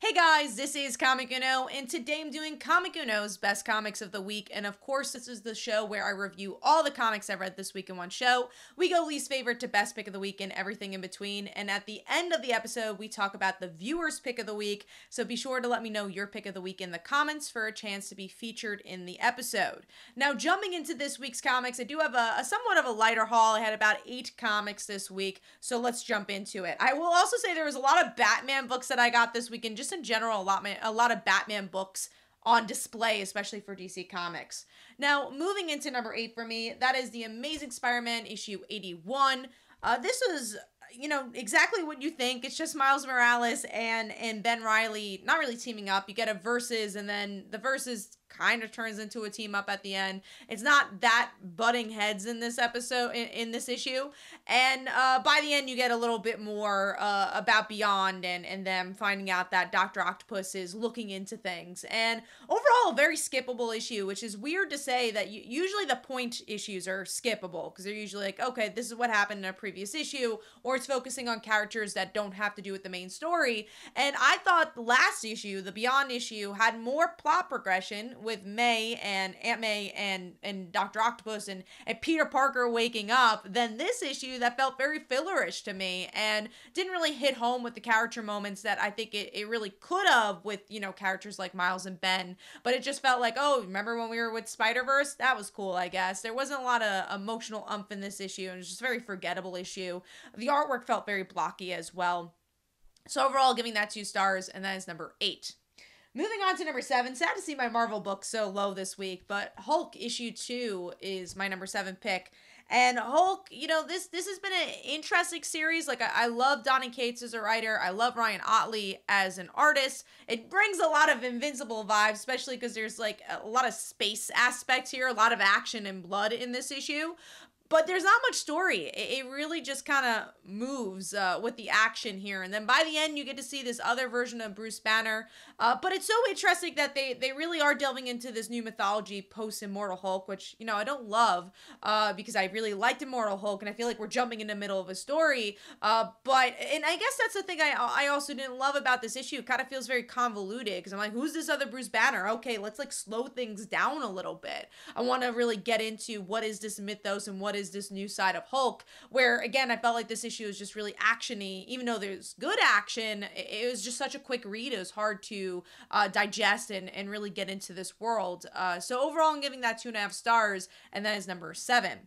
Hey guys, this is Comic Uno, and today I'm doing Comic Uno's Best Comics of the Week, and of course this is the show where I review all the comics I've read this week in one show. We go least favorite to best pick of the week and everything in between, and at the end of the episode we talk about the viewer's pick of the week, so be sure to let me know your pick of the week in the comments for a chance to be featured in the episode. Now jumping into this week's comics, I do have a somewhat of a lighter haul. I had about 8 comics this week, so let's jump into it. I will also say there was a lot of Batman books that I got this week, and just in general, a lot of Batman books on display, especially for DC Comics. Now, moving into number 8 for me, that is the Amazing Spider-Man issue 81. This was, exactly what you think. It's just Miles Morales and Ben Reilly not really teaming up. You get a versus, and then the versus kind of turns into a team up at the end. It's not that butting heads in this episode, in this issue. And by the end, you get a little bit more about Beyond and them finding out that Dr. Octopus is looking into things. And overall, a very skippable issue, which is weird to say that usually the point issues are skippable because they're usually like, okay, this is what happened in a previous issue, or it's focusing on characters that don't have to do with the main story. And I thought the last issue, the Beyond issue, had more plot progression with May and Aunt May and Dr. Octopus and Peter Parker waking up than this issue that felt very fillerish to me and didn't really hit home with the character moments that I think it really could have with, characters like Miles and Ben. But it just felt like, oh, remember when we were with Spider-Verse? That was cool, I guess. There wasn't a lot of emotional umph in this issue, and it was just a very forgettable issue. The artwork felt very blocky as well. So overall, giving that 2 stars, and that is number 8. Moving on to number 7, sad to see my Marvel book so low this week, but Hulk issue 2 is my number 7 pick. And Hulk, this has been an interesting series. Like, I love Donny Cates as a writer. I love Ryan Ottley as an artist. It brings a lot of Invincible vibes, especially because there's, like, a lot of space aspects here, a lot of action and blood in this issue. But there's not much story. It really just kind of moves with the action here. And then by the end, you get to see this other version of Bruce Banner. But it's so interesting that they really are delving into this new mythology post-Immortal Hulk, which, I don't love because I really liked Immortal Hulk. And I feel like we're jumping in the middle of a story. And I guess that's the thing I also didn't love about this issue. It kind of feels very convoluted because I'm like, who's this other Bruce Banner? Okay, let's like slow things down a little bit. I want to really get into what is this mythos and what is this new side of Hulk, where again I felt like this issue is just really actiony. Even though there's good action, it was just such a quick read. It was hard to digest and really get into this world. So overall I'm giving that 2.5 stars, and that is number 7.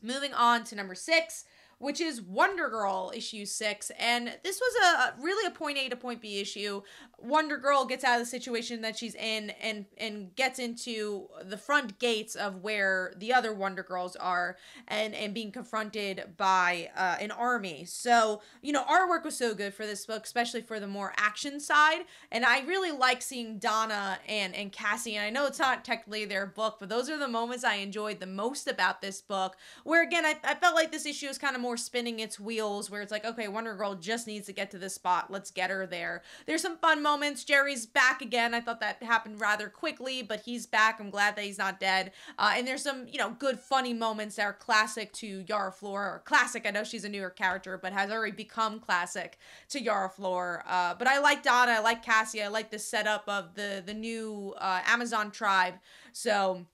Moving on to number 6, which is Wonder Girl issue 6, and this was really a point A to point B issue. Wonder Girl gets out of the situation that she's in and gets into the front gates of where the other Wonder Girls are and being confronted by an army. So, artwork was so good for this book, especially for the more action side, and I really like seeing Donna and Cassie, and I know it's not technically their book, but those are the moments I enjoyed the most about this book, where again, I felt like this issue is kind of more spinning its wheels, where it's like, okay, Wonder Girl just needs to get to this spot. Let's get her there. There's some fun moments. Jerry's back again. I thought that happened rather quickly, but he's back. I'm glad that he's not dead. And there's some, good funny moments that are classic to Yara Flor, or classic. I know she's a newer character, but has already become classic to Yara Flor. But I like Donna. I like Cassie. I like the setup of the new Amazon tribe. So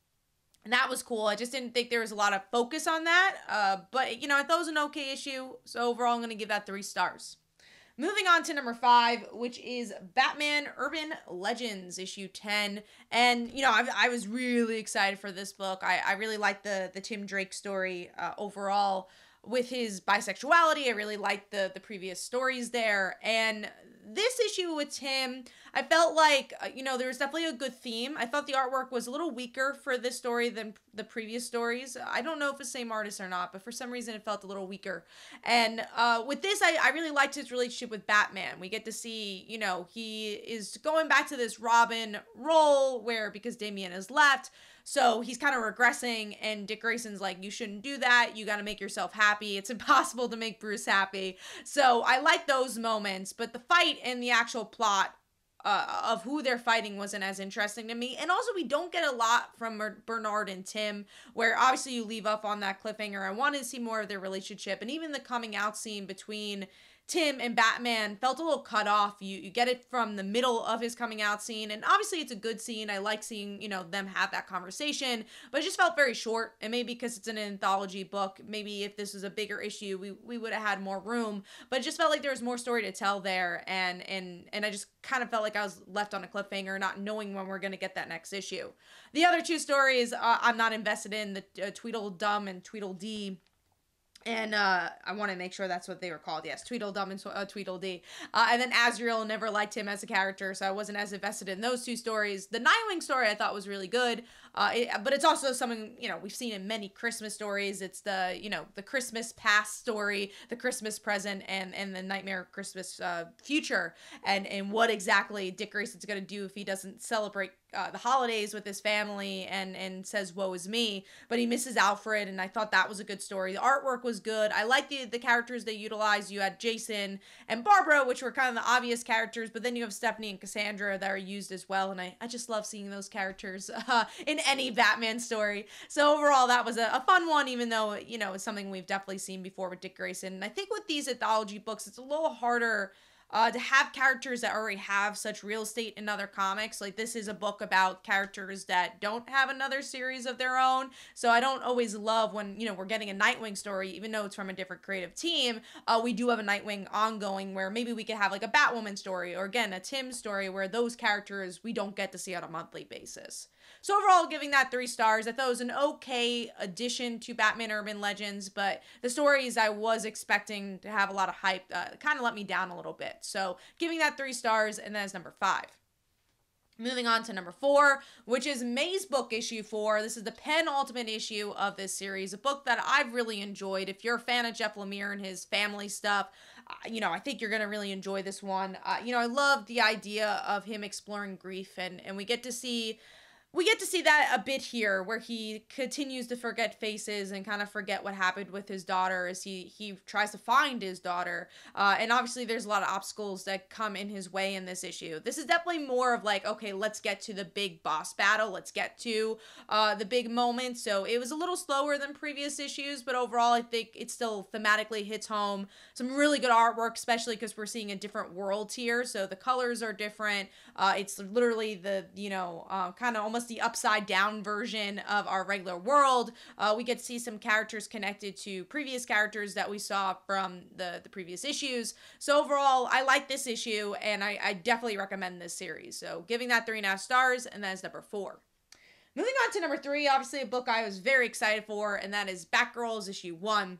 and that was cool. I just didn't think there was a lot of focus on that. But, I thought it was an okay issue. So overall, I'm going to give that 3 stars. Moving on to number 5, which is Batman Urban Legends issue 10. And, I was really excited for this book. I really liked the Tim Drake story overall. With his bisexuality, I really liked the previous stories there. And this issue with Tim, I felt like, there was definitely a good theme. I thought the artwork was a little weaker for this story than the previous stories. I don't know if it's the same artist or not, but for some reason it felt a little weaker. And with this, I really liked his relationship with Batman. We get to see, he is going back to this Robin role where, because Damian has left, so he's kind of regressing, and Dick Grayson's like, you shouldn't do that. You got to make yourself happy. It's impossible to make Bruce happy. So I like those moments, but the fight and the actual plot of who they're fighting wasn't as interesting to me. And also, we don't get a lot from Bernard and Tim, where obviously you leave up on that cliffhanger. I wanted to see more of their relationship, and even the coming out scene between Tim and Batman felt a little cut off. You get it from the middle of his coming out scene, and obviously it's a good scene. I like seeing, them have that conversation, but it just felt very short. And maybe because it's an anthology book, maybe if this was a bigger issue, we would have had more room. But it just felt like there was more story to tell there, and I just kind of felt like I was left on a cliffhanger, not knowing when we're going to get that next issue. The other two stories I'm not invested in, the Tweedledum and Tweedledee. And I want to make sure that's what they were called. Yes, Tweedledum and Tweedledee. And then Azrael, never liked him as a character, so I wasn't as invested in those two stories. The Nightwing story I thought was really good, but it's also something, we've seen in many Christmas stories. It's the, the Christmas past story, the Christmas present, and the Nightmare Christmas future, and what exactly Dick Grayson's going to do if he doesn't celebrate the holidays with his family and says, woe is me, but he misses Alfred, and I thought that was a good story. The artwork was good. I like the characters they utilized. You had Jason and Barbara, which were kind of the obvious characters, but then you have Stephanie and Cassandra that are used as well, and I just love seeing those characters in any Batman story. So overall, that was a fun one, even though, it's something we've definitely seen before with Dick Grayson. And I think with these anthology books, it's a little harder to have characters that already have such real estate in other comics. Like, this is a book about characters that don't have another series of their own. So I don't always love when, we're getting a Nightwing story, even though it's from a different creative team. We do have a Nightwing ongoing where maybe we could have like a Batwoman story, or again, a Tim story, where those characters we don't get to see on a monthly basis. So overall, giving that 3 stars. I thought it was an okay addition to Batman Urban Legends, but the stories I was expecting to have a lot of hype kind of let me down a little bit. So giving that 3 stars, and that is number 5. Moving on to number 4, which is Mazebook issue 4. This is the penultimate issue of this series, a book that I've really enjoyed. If you're a fan of Jeff Lemire and his family stuff, I think you're going to really enjoy this one. I love the idea of him exploring grief, and we get to see that a bit here, where he continues to forget faces and kind of forget what happened with his daughter as he tries to find his daughter. And obviously there's a lot of obstacles that come in his way in this issue. This is definitely more of like, okay, let's get to the big boss battle. Let's get to the big moment. So it was a little slower than previous issues, but overall I think it still thematically hits home. Some really good artwork, especially because we're seeing a different world here. So the colors are different. It's literally the, kind of almost the upside down version of our regular world. We get to see some characters connected to previous characters that we saw from the previous issues. So overall, I like this issue, and I definitely recommend this series. So giving that 3.5 stars, and that is number 4. Moving on to number 3, obviously a book I was very excited for, and that is Batgirls issue 1.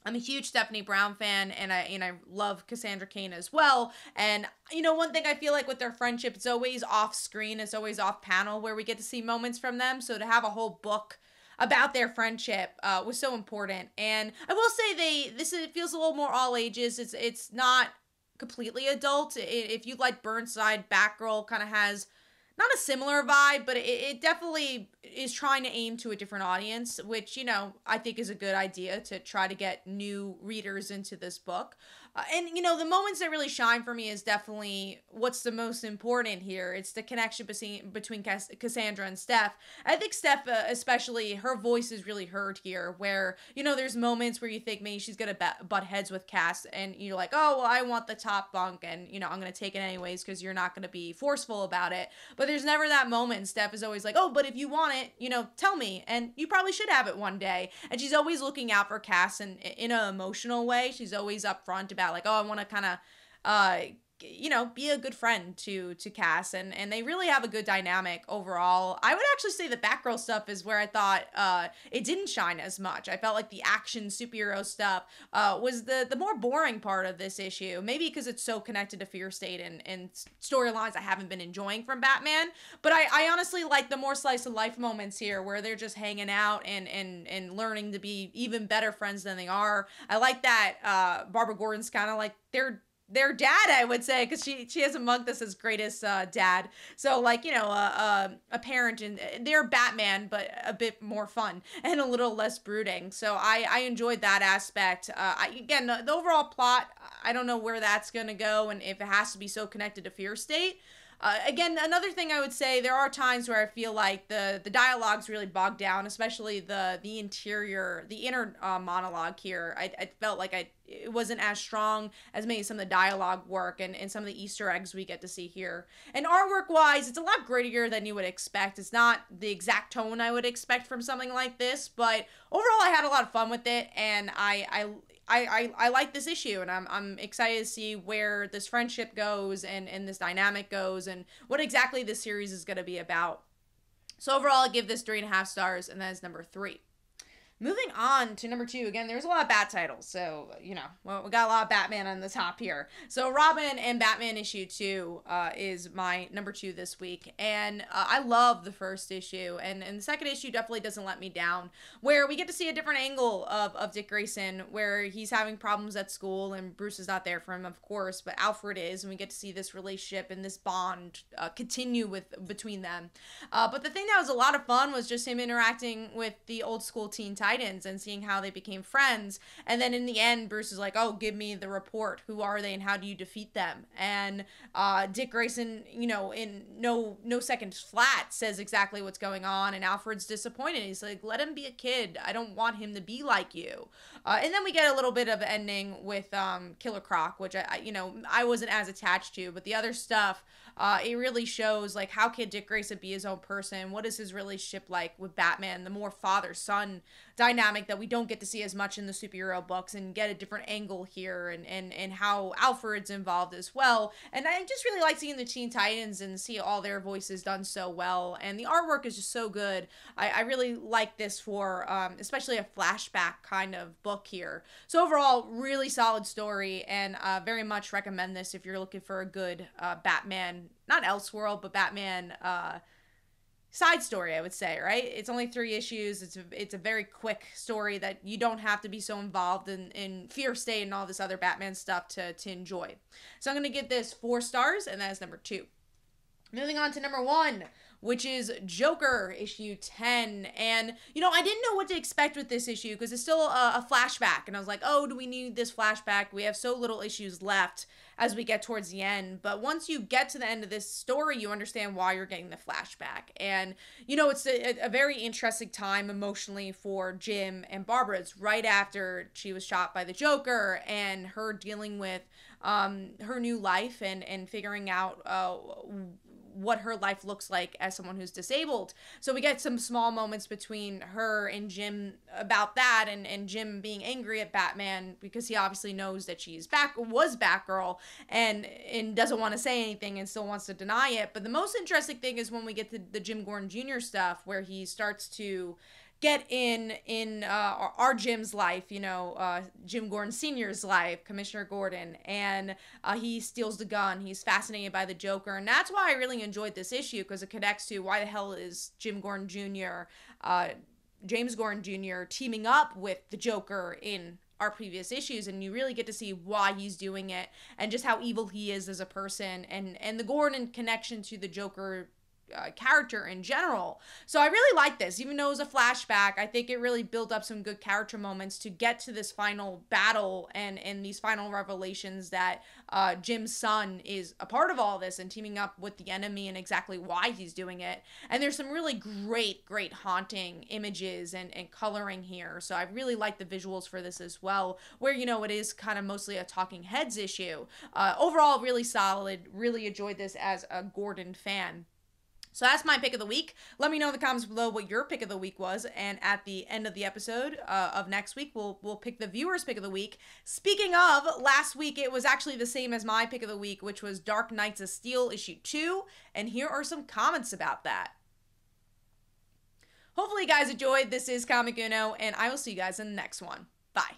I'm a huge Stephanie Brown fan, and I love Cassandra Cain as well. And, one thing I feel like with their friendship, it's always off screen, it's always off panel where we get to see moments from them. So to have a whole book about their friendship was so important. And I will say it feels a little more all ages. It's not completely adult. If you like Burnside, Batgirl kind of has not a similar vibe, but it definitely is trying to aim to a different audience, which, I think is a good idea to try to get new readers into this book. And, the moments that really shine for me is definitely what's the most important here. It's the connection between Cassandra and Steph. I think Steph, especially, her voice is really heard here, where, there's moments where you think maybe she's going to butt heads with Cass, and you're like, oh, well, I want the top bunk, and, I'm going to take it anyways because you're not going to be forceful about it. But there's never that moment. Steph is always like, oh, but if you want it, tell me, and you probably should have it one day. And she's always looking out for Cass in an emotional way. She's always upfront about like, oh, I want to kind of be a good friend to Cass, and they really have a good dynamic overall. I would actually say the Batgirl stuff is where I thought it didn't shine as much. I felt like the action superhero stuff was the more boring part of this issue, maybe because it's so connected to Fear State and storylines I haven't been enjoying from Batman. But I honestly like the more slice of life moments here, where they're just hanging out and learning to be even better friends than they are. I like that Barbara Gordon's kind of like their dad, I would say, because she hasn't mugged this as greatest dad. So, like, a parent, and they're Batman, but a bit more fun and a little less brooding. So I enjoyed that aspect. Again, the overall plot, I don't know where that's going to go and if it has to be so connected to Fear State. Again, another thing I would say, there are times where I feel like the dialogue's really bogged down, especially the inner monologue here. I felt like it wasn't as strong as maybe some of the dialogue work and some of the Easter eggs we get to see here. And artwork wise, it's a lot grittier than you would expect. It's not the exact tone I would expect from something like this, but overall I had a lot of fun with it, and I like this issue, and I'm excited to see where this friendship goes and this dynamic goes and what exactly this series is going to be about. So overall, I give this 3.5 stars, and that is number 3. Moving on to number 2, again, there's a lot of Bat titles, so, we got a lot of Batman on the top here. So Robin and Batman issue 2 is my number 2 this week, and I love the first issue, and the second issue definitely doesn't let me down, where we get to see a different angle of Dick Grayson, where he's having problems at school, and Bruce is not there for him, of course, but Alfred is, and we get to see this relationship and this bond continue between them. But the thing that was a lot of fun was just him interacting with the old school Teen Titans and seeing how they became friends. And then in the end, Bruce is like, oh, give me the report. Who are they and how do you defeat them? And Dick Grayson, in no seconds flat says exactly what's going on. And Alfred's disappointed. He's like, let him be a kid. I don't want him to be like you. And then we get a little bit of ending with Killer Croc, which I wasn't as attached to, but the other stuff, it really shows like how can Dick Grayson be his own person? What is his relationship like with Batman? The more father-son dynamic that we don't get to see as much in the superhero books, and get a different angle here, and how Alfred's involved as well. And I just really like seeing the Teen Titans and see all their voices done so well, and the artwork is just so good. I really like this for especially a flashback kind of book here. So overall, really solid story, and very much recommend this if you're looking for a good Batman, not Elseworld, but Batman side story, I would say, right? It's only 3 issues. It's a very quick story that you don't have to be so involved in Fear State and all this other Batman stuff to enjoy. So I'm going to give this 4 stars, and that is number 2. Moving on to number 1, which is Joker issue 10. And, I didn't know what to expect with this issue because it's still a flashback. And I was like, oh, do we need this flashback? We have so little issues left as we get towards the end. But once you get to the end of this story, you understand why you're getting the flashback. And, it's a very interesting time emotionally for Jim and Barbara. It's right after she was shot by the Joker, and her dealing with her new life and figuring out what her life looks like as someone who's disabled. So we get some small moments between her and Jim about that, and Jim being angry at Batman because he obviously knows that was Batgirl and doesn't want to say anything and still wants to deny it. But the most interesting thing is when we get to the Jim Gordon Jr. stuff, where he starts to get in our Jim's life, Jim Gordon Sr.'s life, Commissioner Gordon, and he steals the gun. He's fascinated by the Joker, and that's why I really enjoyed this issue, because it connects to why the hell is Jim Gordon Jr., James Gordon Jr. teaming up with the Joker in our previous issues, and you really get to see why he's doing it and just how evil he is as a person, and the Gordon connection to the Joker character in general. So I really like this. Even though it was a flashback, I think it really built up some good character moments to get to this final battle and these final revelations that Jim's son is a part of all this and teaming up with the enemy and exactly why he's doing it. And there's some really great haunting images and coloring here. So I really like the visuals for this as well, where, it is kind of mostly a talking heads issue. Overall, really solid. Really enjoyed this as a Gordon fan. So that's my pick of the week. Let me know in the comments below what your pick of the week was. And at the end of the episode of next week, we'll pick the viewer's pick of the week. Speaking of, last week it was actually the same as my pick of the week, which was Dark Knights of Steel issue 2. And here are some comments about that. Hopefully you guys enjoyed. This is Comic Uno, and I will see you guys in the next one. Bye.